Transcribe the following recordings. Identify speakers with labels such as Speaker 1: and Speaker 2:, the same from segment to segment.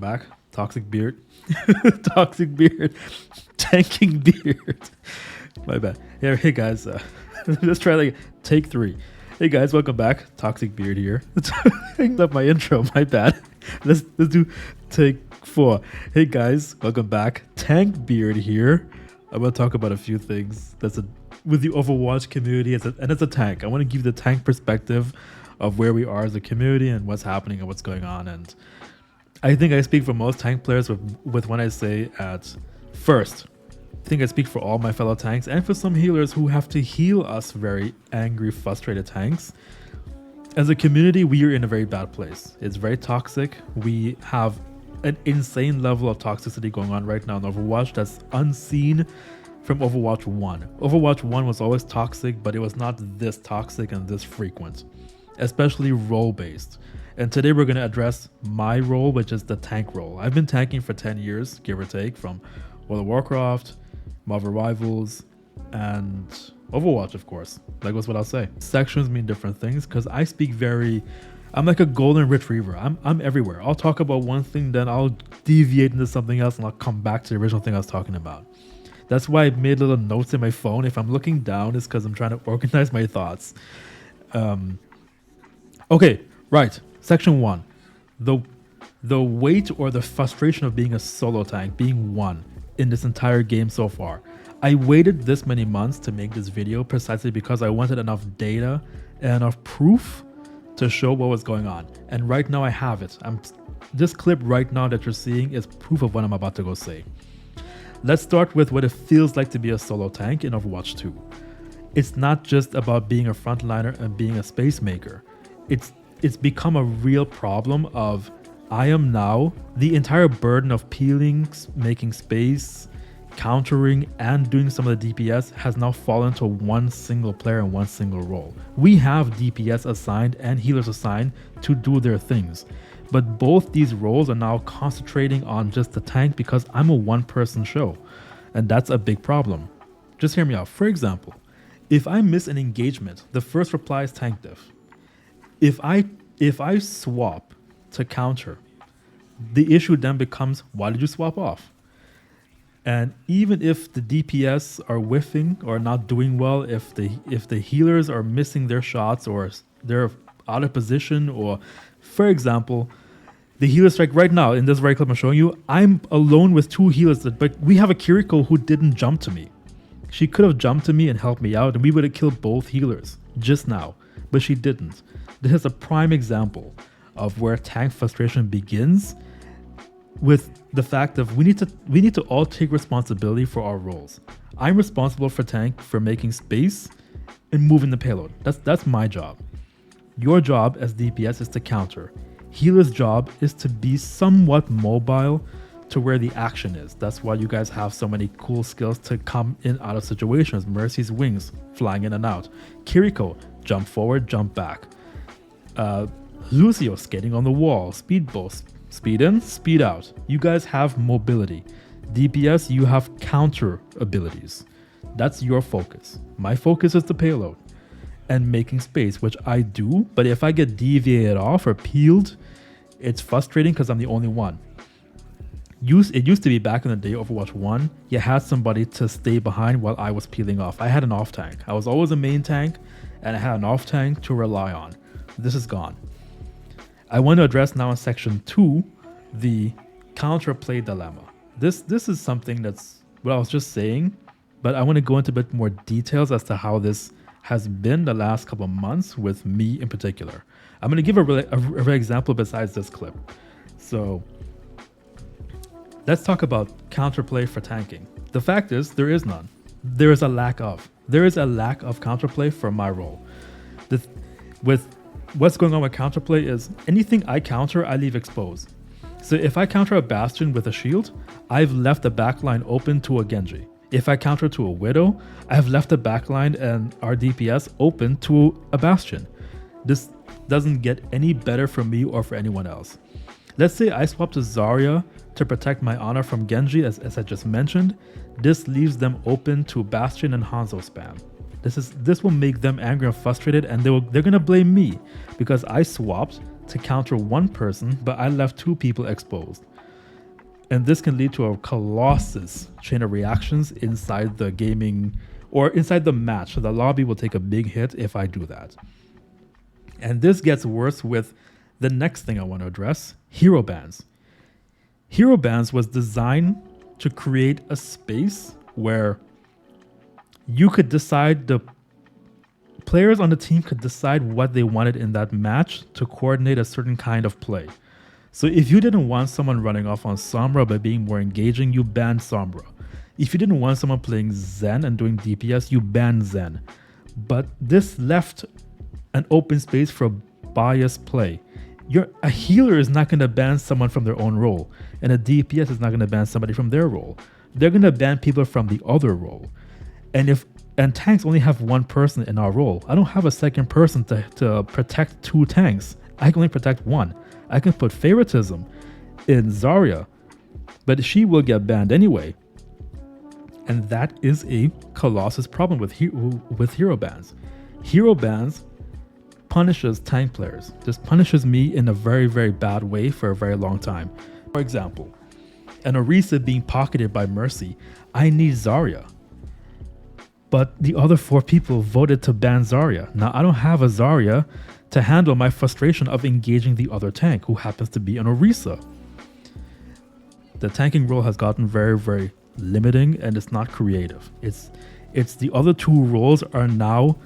Speaker 1: back. Toxic beard. Toxic beard. Tanking beard. My bad. Yeah, hey guys. Let's try like take 3. Hey guys, welcome back. Toxic beard here. Hang up my intro. My bad. Let's do take 4. Hey guys, welcome back. Tank beard here. I'm gonna talk about a few things with the Overwatch community as a tank. I want to give the tank perspective of where we are as a community and what's happening and what's going on. And I think I speak for most tank players with when I say at first. I think I speak for all my fellow tanks and for some healers who have to heal us very angry, frustrated tanks. As a community, we are in a very bad place. It's very toxic. We have an insane level of toxicity going on right now in Overwatch that's unseen from Overwatch 1. Overwatch 1 was always toxic, but it was not this toxic and this frequent, especially role-based. And today we're going to address my role, which is the tank role. I've been tanking for 10 years, give or take, from World of Warcraft, Marvel Rivals, and Overwatch, of course. That goes what I'll say. Sections mean different things because I speak I'm like a golden retriever. I'm everywhere. I'll talk about one thing, then I'll deviate into something else, and I'll come back to the original thing I was talking about. That's why I made little notes in my phone. If I'm looking down, it's because I'm trying to organize my thoughts. Okay, right. Section 1. The weight or the frustration of being a solo tank, being one in this entire game so far. I waited this many months to make this video precisely because I wanted enough data and enough proof to show what was going on. And right now I have it. This clip right now that you're seeing is proof of what I'm about to go say. Let's start with what it feels like to be a solo tank in Overwatch 2. It's not just about being a frontliner and being a space maker. It's become a real problem of I am now the entire burden of peeling, making space, countering, and doing some of the DPS has now fallen to one single player and one single role. We have DPS assigned and healers assigned to do their things, but both these roles are now concentrating on just the tank because I'm a one-person show, and that's a big problem. Just hear me out. For example, if I miss an engagement, the first reply is tank diff. If I swap to counter, the issue then becomes, why did you swap off? And even if the DPS are whiffing or not doing well, if the healers are missing their shots or they're out of position, or for example, the healer strike right now in this very clip I'm showing you, I'm alone with 2 healers, but we have a Kiriko who didn't jump to me. She could have jumped to me and helped me out, and we would have killed both healers just now, but she didn't. This is a prime example of where tank frustration begins, with the fact of we need to all take responsibility for our roles. I'm responsible for tank for making space and moving the payload. That's my job. Your job as DPS is to counter. Healer's job is to be somewhat mobile to where the action is. That's why you guys have so many cool skills to come in out of situations. Mercy's wings, flying in and out. Kiriko, jump forward, jump back. Lucio, skating on the wall. Speedboat, speed in, speed out. You guys have mobility. DPS, you have counter abilities. That's your focus. My focus is the payload and making space, which I do, but if I get deviated off or peeled, it's frustrating because I'm the only one. It used to be back in the day, Overwatch 1, you had somebody to stay behind while I was peeling off. I had an off tank. I was always a main tank, and I had an off tank to rely on. This is gone. I want to address now in section 2, the counterplay dilemma. This is something that's what I was just saying, but I want to go into a bit more details as to how this has been the last couple of months with me in particular. I'm going to give a real example besides this clip. So let's talk about counterplay for tanking. The fact is, there is none. There is a lack of counterplay for my role. With what's going on with counterplay is anything I counter, I leave exposed. So if I counter a Bastion with a shield, I've left the backline open to a Genji. If I counter to a Widow, I have left the backline and our DPS open to a Bastion. This doesn't get any better for me or for anyone else. Let's say I swap to Zarya to protect my honor from Genji, as I just mentioned. This leaves them open to Bastion and Hanzo spam. This will make them angry and frustrated, and they're gonna blame me because I swapped to counter one person, but I left 2 people exposed. And this can lead to a colossus chain of reactions inside the gaming or inside the match. So the lobby will take a big hit if I do that. And this gets worse with the next thing I want to address, hero bans. Hero bans was designed to create a space where you could decide, the players on the team could decide what they wanted in that match to coordinate a certain kind of play. So if you didn't want someone running off on Sombra but being more engaging, you banned Sombra. If you didn't want someone playing Zen and doing DPS, you banned Zen. But this left an open space for biased play. A healer is not going to ban someone from their own role, and a DPS is not going to ban somebody from their role. They're going to ban people from the other role. And tanks only have one person in our role. I don't have a second person to protect two tanks. I can only protect one. I can put favoritism in Zarya, but she will get banned anyway. And that is a colossus problem with hero bans. Hero bans punishes tank players. This punishes me in a very, very bad way for a very long time. For example, an Orisa being pocketed by Mercy. I need Zarya. But the other 4 people voted to ban Zarya. Now I don't have a Zarya to handle my frustration of engaging the other tank, who happens to be an Orisa. The tanking role has gotten very, very limiting, and it's not creative. It's the other 2 roles are now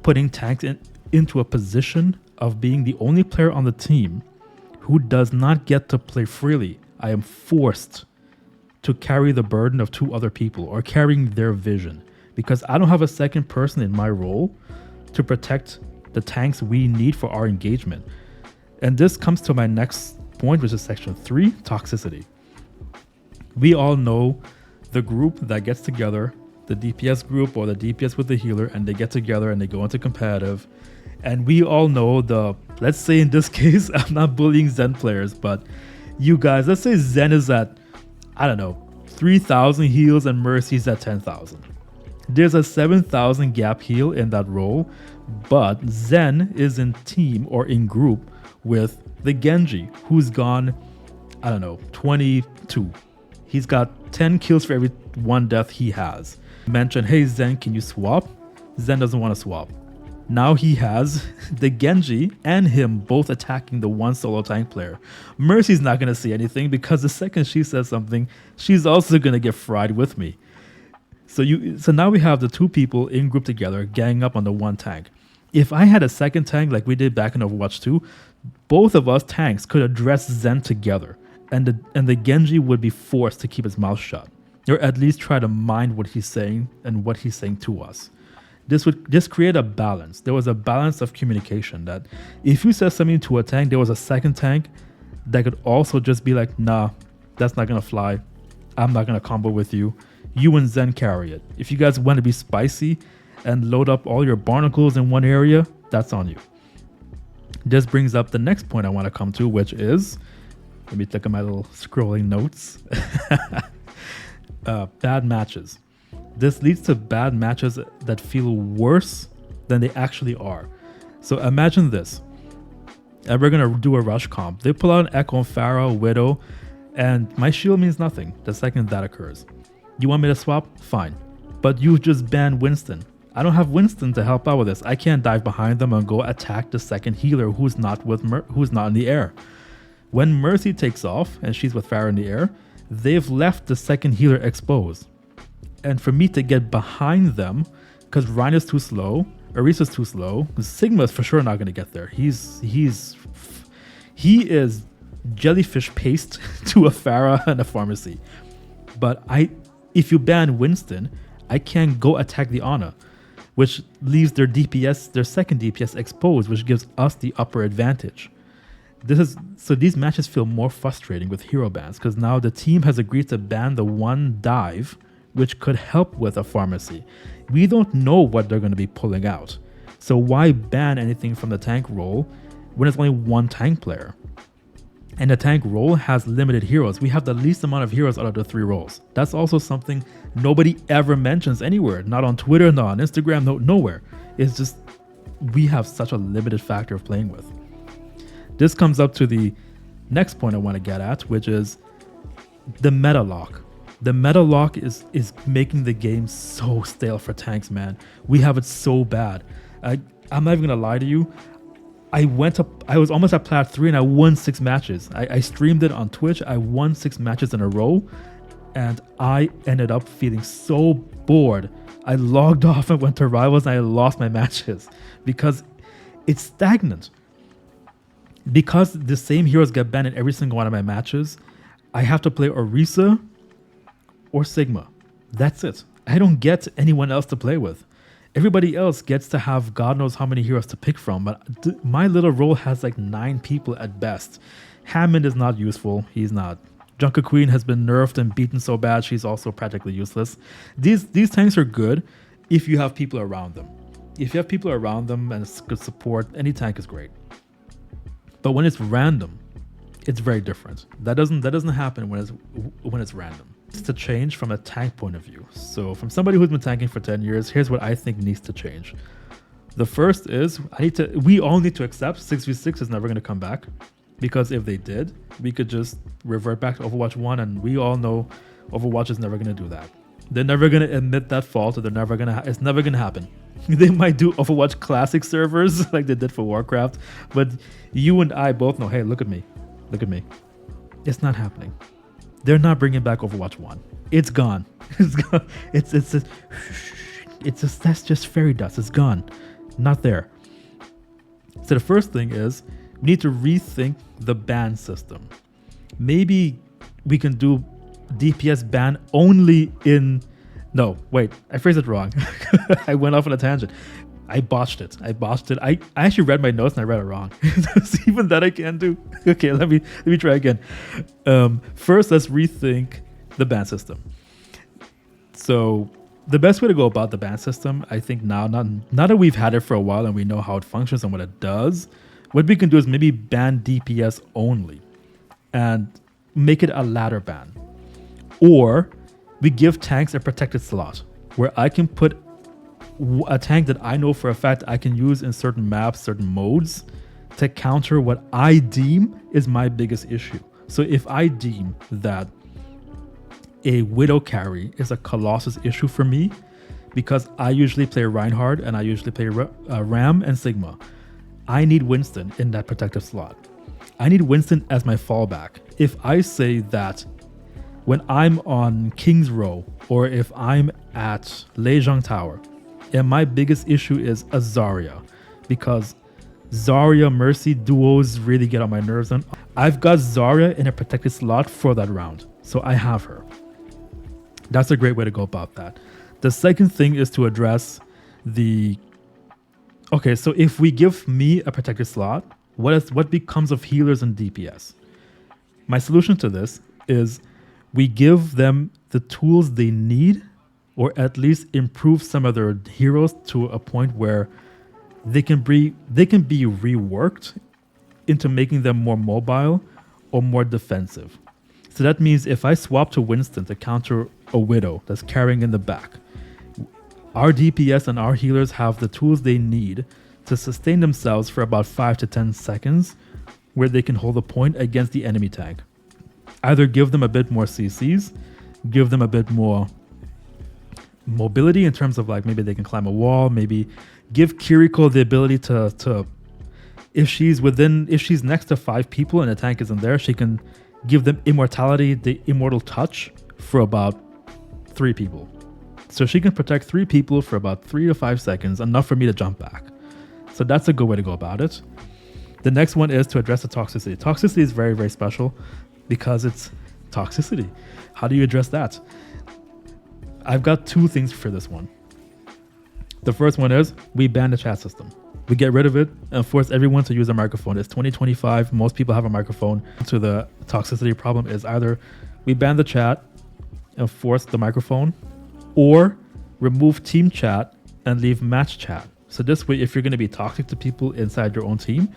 Speaker 1: putting tanks into a position of being the only player on the team who does not get to play freely. I am forced to carry the burden of 2 other people or carrying their vision, because I don't have a second person in my role to protect the tanks we need for our engagement. And this comes to my next point, which is section 3, toxicity. We all know the group that gets together, the DPS group or the DPS with the healer, and they get together and they go into competitive. And we all know let's say in this case, I'm not bullying Zen players, but you guys, let's say Zen is at, 3,000 heals and Mercy's at 10,000. There's a 7,000 gap heal in that role, but Zen is in team or in group with the Genji, who's gone, 22. He's got 10 kills for every 1 death he has. Mention, hey Zen, can you swap? Zen doesn't want to swap. Now he has the Genji and him both attacking the one solo tank player. Mercy's not going to see anything because the second she says something, she's also going to get fried with me. So now we have the 2 people in group together, ganging up on the one tank. If I had a second tank like we did back in Overwatch 2, both of us tanks could address Zen together, and the Genji would be forced to keep his mouth shut, or at least try to mind what he's saying and what he's saying to us. This would just create a balance. There was a balance of communication that if you said something to a tank, there was a second tank that could also just be like, nah, that's not going to fly. I'm not going to combo with you. You and Zen carry it. If you guys want to be spicy and load up all your barnacles in one area, that's on you. This brings up the next point I want to come to, which is, let me look at my little scrolling notes. Bad matches. This leads to bad matches that feel worse than they actually are. So imagine this. And we're going to do a rush comp. They pull out an Echo and Pharah, Widow, and my shield means nothing the second that occurs. You want me to swap? Fine. But you just banned Winston. I don't have Winston to help out with this. I can't dive behind them and go attack the second healer who's not in the air. When Mercy takes off and she's with Pharah in the air, they've left the second healer exposed. And for me to get behind them, because Rhino's too slow, Orisa's too slow, Sigma's for sure not going to get there. He is jellyfish paste to a Pharah and a pharmacy. But if you ban Winston, I can't go attack the Ana, which leaves their second DPS exposed, which gives us the upper advantage. So these matches feel more frustrating with hero bans, because now the team has agreed to ban the one dive, which could help with a pharmacy. We don't know what they're going to be pulling out. So why ban anything from the tank role when there's only one tank player? And the tank role has limited heroes. We have the least amount of heroes out of the 3 roles. That's also something nobody ever mentions anywhere. Not on Twitter, not on Instagram, nowhere. It's just, we have such a limited factor of playing with. This comes up to the next point I want to get at, which is The meta lock. The meta lock is making the game so stale for tanks, man. We have it so bad. I'm not even gonna lie to you. I was almost at plat 3 and I won 6 matches. I streamed it on Twitch. I won 6 matches in a row, and I ended up feeling so bored. I logged off and went to rivals and I lost my matches because it's stagnant. Because the same heroes get banned in every single one of my matches, I have to play Orisa or Sigma. That's it. I don't get anyone else to play with. Everybody else gets to have God knows how many heroes to pick from, but my little role has like 9 people at best. Hammond is not useful. He's not. Junker Queen has been nerfed and beaten so bad she's also practically useless. These tanks are good if you have people around them. If you have people around them and it's good support, any tank is great. But when it's random, it's very different. That doesn't happen when it's random. It's to change from a tank point of view. So from somebody who's been tanking for 10 years, here's what I think needs to change. The first is we all need to accept 6v6 is never going to come back, because if they did, we could just revert back to Overwatch 1, and we all know Overwatch is never going to do that. They're never going to admit that fault, or it's never going to happen. They might do Overwatch Classic servers like they did for Warcraft, but you and I both know, hey, look at me. It's not happening. They're not bringing back Overwatch 1. It's gone. It's gone. It's just that's just fairy dust. It's gone. Not there. So the first thing is we need to rethink the ban system. Maybe we can do DPS ban only in... No, wait, I phrased it wrong. I went off on a tangent. I botched it. I actually read my notes and I read it wrong. There's even that I can't do. Okay, let me try again. First, let's rethink the ban system. So the best way to go about the ban system, I think now that we've had it for a while and we know how it functions and what it does, what we can do is maybe ban DPS only and make it a ladder ban. Or we give tanks a protected slot where I can put a tank that I know for a fact I can use in certain maps, certain modes to counter what I deem is my biggest issue. So if I deem that a Widow carry is a Colossus issue for me, because I usually play Reinhardt and I usually play Ram and Sigma, I need Winston in that protective slot. I need Winston as my fallback. If I say that when I'm on King's Row or if I'm at Lejong Tower, and my biggest issue is a Zarya, because Zarya Mercy duos really get on my nerves, and I've got Zarya in a protected slot for that round, so I have her. That's a great way to go about that. The second thing is to address okay, so if we give me a protected slot, what becomes of healers and DPS? My solution to this is we give them the tools they need, or at least improve some of their heroes to a point where they can be reworked into making them more mobile or more defensive. So that means if I swap to Winston to counter a Widow that's carrying in the back, our DPS and our healers have the tools they need to sustain themselves for about 5 to 10 seconds where they can hold a point against the enemy tank. Either give them a bit more CCs, give them a bit more mobility in terms of like maybe they can climb a wall, maybe give Kiriko the ability to if she's next to 5 people and the tank isn't there, she can give them immortality, the immortal touch, for about 3 people. So she can protect 3 people for about 3 to 5 seconds, enough for me to jump back. So that's a good way to go about it. The next one is to address the toxicity. Toxicity is very, very special because it's toxicity. How do you address that? I've got 2 things for this one. The first one is we ban the chat system. We get rid of it and force everyone to use a microphone. It's 2025. Most people have a microphone. So the toxicity problem is either we ban the chat and force the microphone, or remove team chat and leave match chat. So this way, if you're going to be toxic to people inside your own team,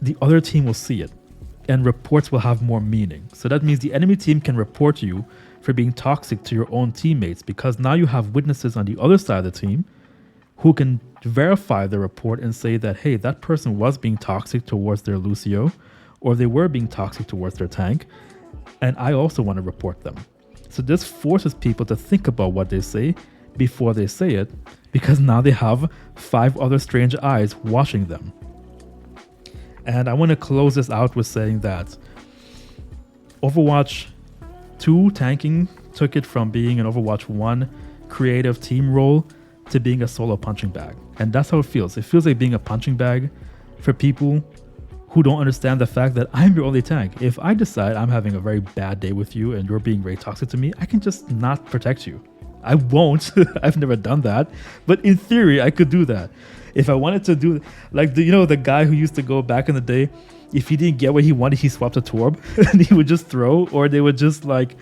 Speaker 1: the other team will see it and reports will have more meaning. So that means the enemy team can report you for being toxic to your own teammates, because now you have witnesses on the other side of the team who can verify the report and say that, hey, that person was being toxic towards their Lucio, or they were being toxic towards their tank. and I also want to report them. So this forces people to think about what they say before they say it, because now they have 5 other strange eyes watching them. And I want to close this out with saying that Overwatch 2 tanking took it from being an Overwatch 1 creative team role to being a solo punching bag. And that's how it feels. It feels like being a punching bag for people who don't understand the fact that I'm your only tank. If I decide I'm having a very bad day with you and you're being very toxic to me, I can just not protect you. I won't. I've never done that. But in theory, I could do that. If I wanted to do, like, the guy who used to go back in the day, if he didn't get what he wanted, he swapped a Torb and he would just throw, or they would just, like,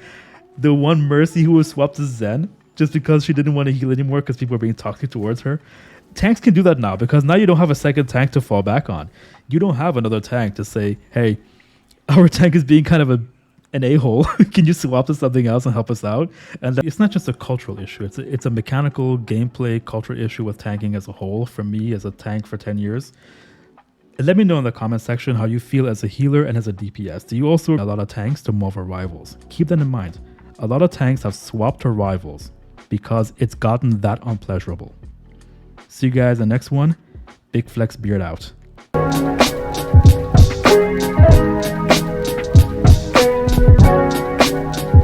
Speaker 1: the one Mercy who would swap to Zen just because she didn't want to heal anymore because people were being toxic towards her. Tanks can do that now, because now you don't have a second tank to fall back on. You don't have another tank to say, hey, our tank is being kind of an a-hole. Can you swap to something else and help us out? And it's not just a cultural issue. It's a mechanical gameplay cultural issue with tanking as a whole. For me, as a tank for 10 years. Let me know in the comment section how you feel as a healer and as a DPS. Do you also a lot of tanks to move rivals? Keep that in mind. A lot of tanks have swapped to rivals because it's gotten that unpleasurable. See you guys in the next one. Big Flex Beard out.